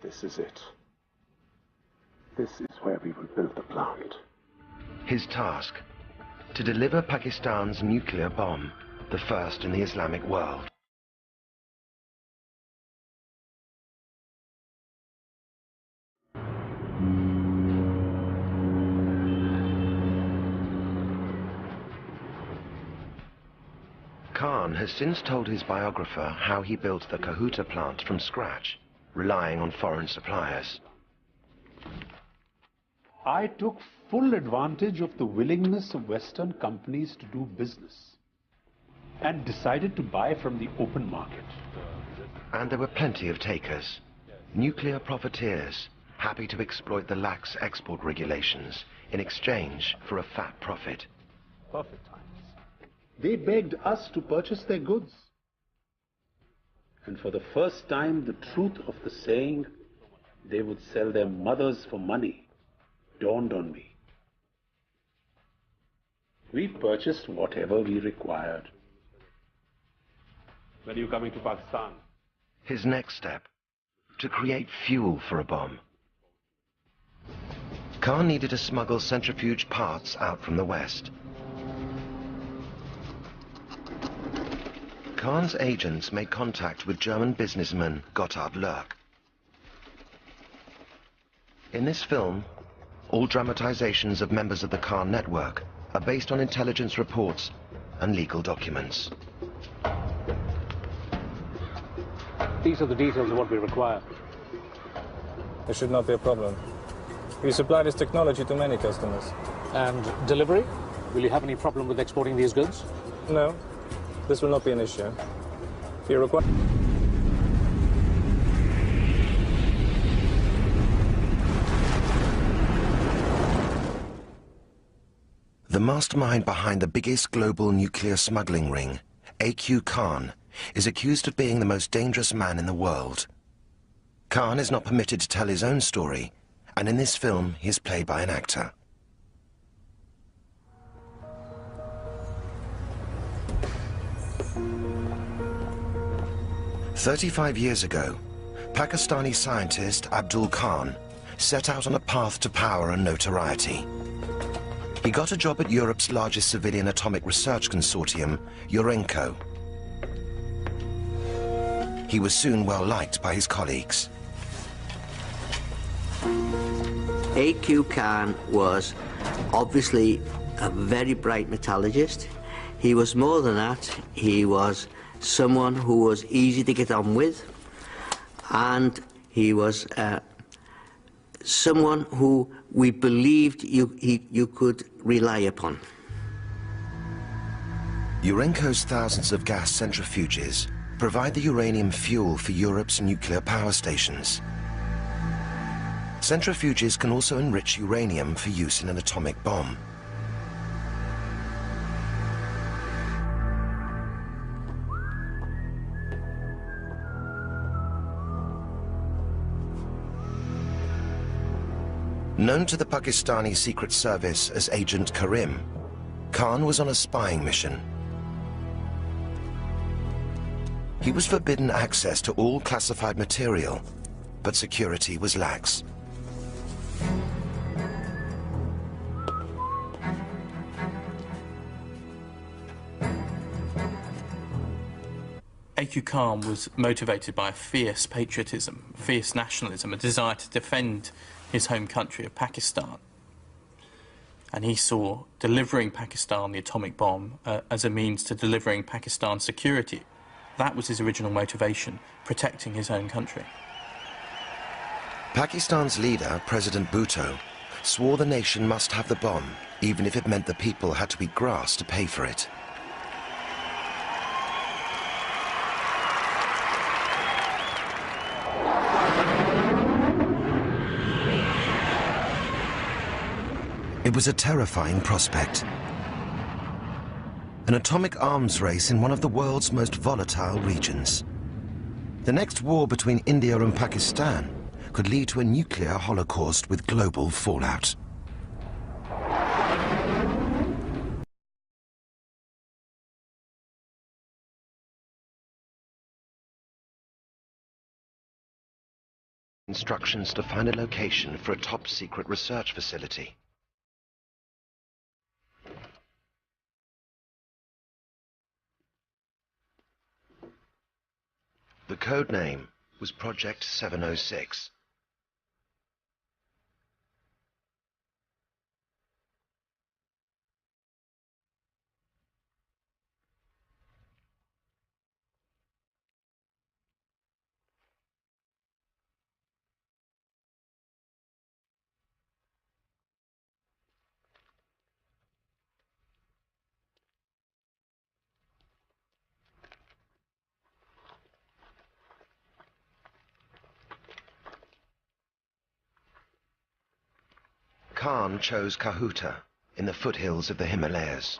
This is it. This is where we will build the plant. His task: to deliver Pakistan's nuclear bomb, the first in the Islamic world. Khan has since told his biographer how he built the Kahuta plant from scratch, relying on foreign suppliers. I took full advantage of the willingness of Western companies to do business and decided to buy from the open market. And there were plenty of takers, nuclear profiteers, happy to exploit the lax export regulations in exchange for a fat profit. Perfect times. They begged us to purchase their goods. And for the first time, the truth of the saying, they would sell their mothers for money, dawned on me. We purchased whatever we required. When are you coming to Pakistan? His next step: to create fuel for a bomb. Khan needed to smuggle centrifuge parts out from the West. Khan's agents made contact with German businessman Gotthard Lurk. In this film, all dramatizations of members of the Khan network are based on intelligence reports and legal documents. These are the details of what we require. There should not be a problem. We supply this technology to many customers. And delivery? Will you have any problem with exporting these goods? No, this will not be an issue. If you require... The mastermind behind the biggest global nuclear smuggling ring, A.Q. Khan, is accused of being the most dangerous man in the world. Khan is not permitted to tell his own story, and in this film he is played by an actor. "35 years ago, Pakistani scientist Abdul Khan set out on a path to power and notoriety. He got a job at Europe's largest civilian atomic research consortium, Urenco. He was soon well liked by his colleagues. A.Q. Khan was obviously a very bright metallurgist. He was more than that. He was someone who was easy to get on with, and he was someone who we believed you could rely upon. Urenco's thousands of gas centrifuges provide the uranium fuel for Europe's nuclear power stations. Centrifuges can also enrich uranium for use in an atomic bomb. Known to the Pakistani Secret Service as Agent Karim, Khan was on a spying mission. He was forbidden access to all classified material, but security was lax. A.Q. Khan was motivated by a fierce patriotism, fierce nationalism, a desire to defend his home country of Pakistan. And he saw delivering Pakistan the atomic bomb as a means to delivering Pakistan's security. That was his original motivation, protecting his own country. Pakistan's leader, President Bhutto, swore the nation must have the bomb, even if it meant the people had to eat grass to pay for it. It was a terrifying prospect. An atomic arms race in one of the world's most volatile regions. The next war between India and Pakistan could lead to a nuclear holocaust with global fallout. Instructions to find a location for a top-secret research facility. The code name was Project 706. Khan chose Kahuta in the foothills of the Himalayas.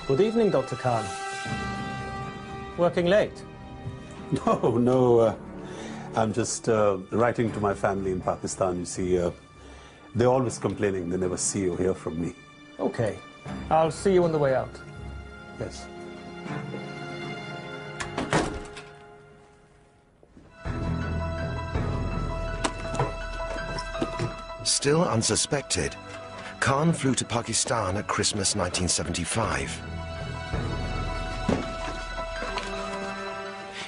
Good evening, Dr. Khan. Working late? No, I'm just writing to my family in Pakistan. You see, they're always complaining they never see or hear from me. Okay. I'll see you on the way out. Yes. Still unsuspected, Khan flew to Pakistan at Christmas 1975.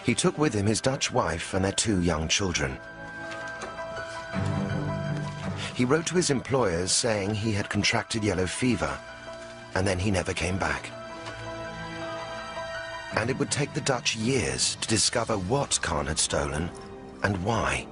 He took with him his Dutch wife and their 2 young children. He wrote to his employers saying he had contracted yellow fever, and then he never came back. And it would take the Dutch years to discover what Khan had stolen and why.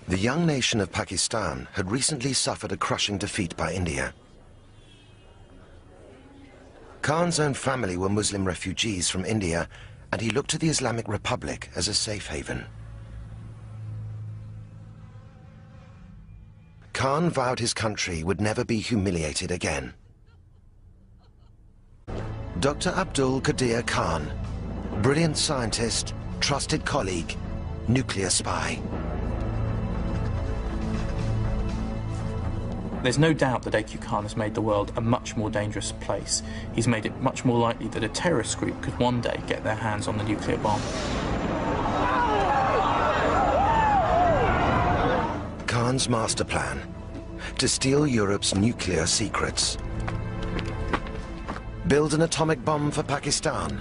The young nation of Pakistan had recently suffered a crushing defeat by India. Khan's own family were Muslim refugees from India, and he looked to the Islamic Republic as a safe haven. Khan vowed his country would never be humiliated again. Dr. Abdul Qadir Khan, brilliant scientist, trusted colleague, nuclear spy. There's no doubt that A.Q. Khan has made the world a much more dangerous place. He's made it much more likely that a terrorist group could one day get their hands on the nuclear bomb. Khan's master plan: to steal Europe's nuclear secrets. Build an atomic bomb for Pakistan.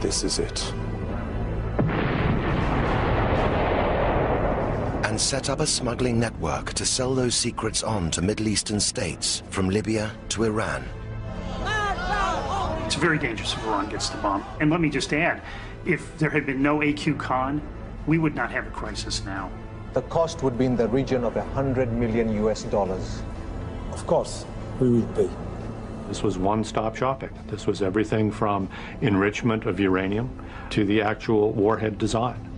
This is it. And set up a smuggling network to sell those secrets on to Middle Eastern states, from Libya to Iran. It's very dangerous if Iran gets the bomb. And let me just add, if there had been no A.Q. Khan, we would not have a crisis now. The cost would be in the region of $100 million US. Of course, we will pay. This was one-stop shopping. This was everything from enrichment of uranium to the actual warhead design.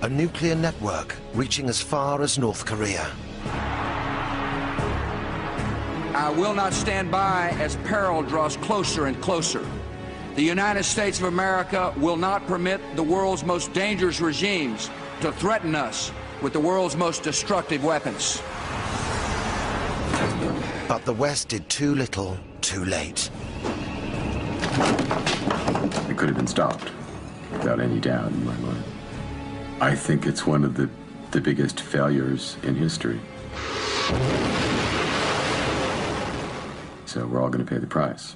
A nuclear network reaching as far as North Korea. I will not stand by as peril draws closer and closer. The United States of America will not permit the world's most dangerous regimes to threaten us with the world's most destructive weapons. But the West did too little, too late. It could have been stopped, without any doubt in my mind. I think it's one of the biggest failures in history. So we're all going to pay the price.